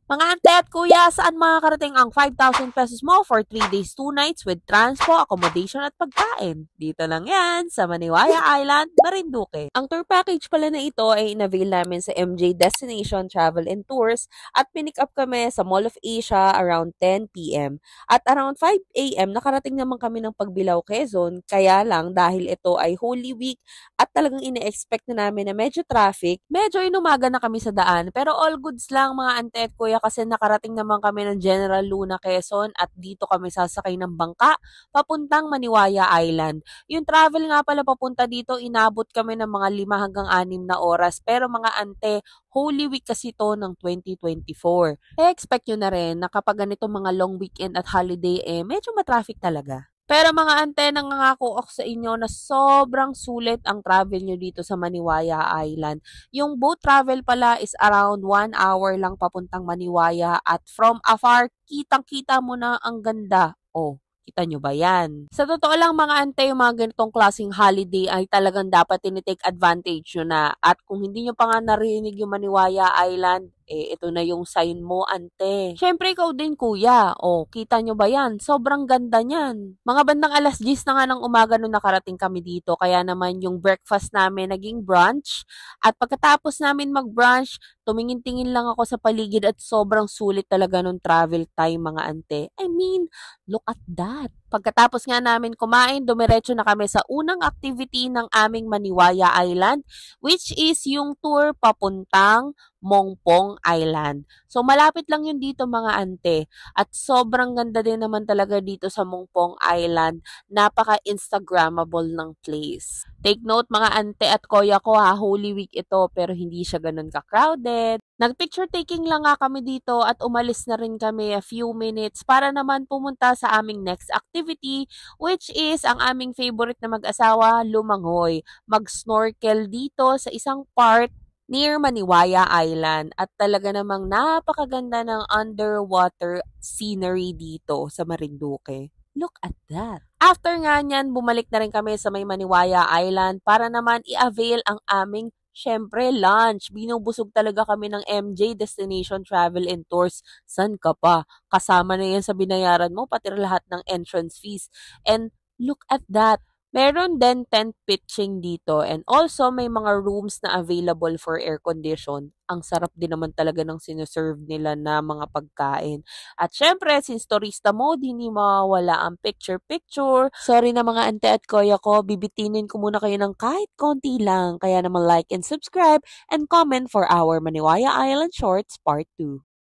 Mga ante at kuya, saan makakarating ang 5,000 pesos mo for 3 days, 2 nights with transpo, accommodation at pagkain? Dito lang yan sa Maniwaya Island, Marinduque. Ang tour package pala na ito ay inavail namin sa MJ Destination Travel and Tours at pinick up kami sa Mall of Asia around 10 p.m. At around 5 a.m. nakarating naman kami ng Pagbilao, Quezon. Kaya lang dahil ito ay Holy Week at talagang ine-expect na namin na medyo traffic, medyo inumaga na kami sa daan. Pero all goods lang mga ante at kuya kasi nakarating naman kami ng General Luna, Quezon at dito kami sasakay ng bangka papuntang Maniwaya Island. Yung travel nga pala papunta dito, inabot kami ng mga 5 hanggang 6 na oras. Pero mga ante, Holy Week kasi to ng 2024. Expect nyo na rin na kapag ganito mga long weekend at holiday medyo matraffic talaga. Pero mga ante, nangangako ako sa inyo na sobrang sulit ang travel nyo dito sa Maniwaya Island. Yung boat travel pala is around 1 hour lang papuntang Maniwaya at from afar, kitang-kita mo na ang ganda. Oh, kita nyo ba yan? Sa totoo lang mga ante, yung mga ganitong klaseng holiday ay talagang dapat tinitake advantage nyo na. At kung hindi nyo pa nga narinig yung Maniwaya Island, ito na yung sign mo, ante. Siyempre, ikaw din, kuya. O, kita nyo ba yan? Sobrang ganda niyan. Mga bandang alas 10 na nga ng umaga nung nakarating kami dito. Kaya naman yung breakfast namin naging brunch. At pagkatapos namin mag-brunch, tumingin-tingin lang ako sa paligid at sobrang sulit talaga nung travel time, mga ante. I mean, look at that. Pagkatapos nga namin kumain, dumiretso na kami sa unang activity ng aming Maniwaya Island, which is yung tour papuntang Mongpong Island. So, malapit lang yun dito mga ante. At sobrang ganda din naman talaga dito sa Mongpong Island. Napaka-Instagrammable ng place. Take note mga ante at kuya ko ha, Holy Week ito pero hindi siya ganun ka-crowded. Nag-picture taking lang nga kami dito at umalis na rin kami a few minutes para naman pumunta sa aming next activity which is ang aming favorite na mag-asawa, lumangoy. Mag-snorkel dito sa isang part near Maniwaya Island at talaga namang napakaganda ng underwater scenery dito sa Marinduque. Look at that. After nga niyan, bumalik na rin kami sa may Maniwaya Island para naman i-avail ang aming syempre lunch. Binubusog talaga kami ng MJ Destination Travel and Tours. San ka pa? Kasama na yan sa binayaran mo, pati lahat ng entrance fees. And look at that. Meron din tent pitching dito and also may mga rooms na available for air condition. Ang sarap din naman talaga ng sinuserve nila na mga pagkain. At syempre, since turista mode, hindi mawawala ang picture-picture. Sorry na mga ante at kuya ko, bibitinin ko muna kayo ng kahit konti lang. Kaya naman like and subscribe and comment for our Maniwaya Island Shorts Part 2.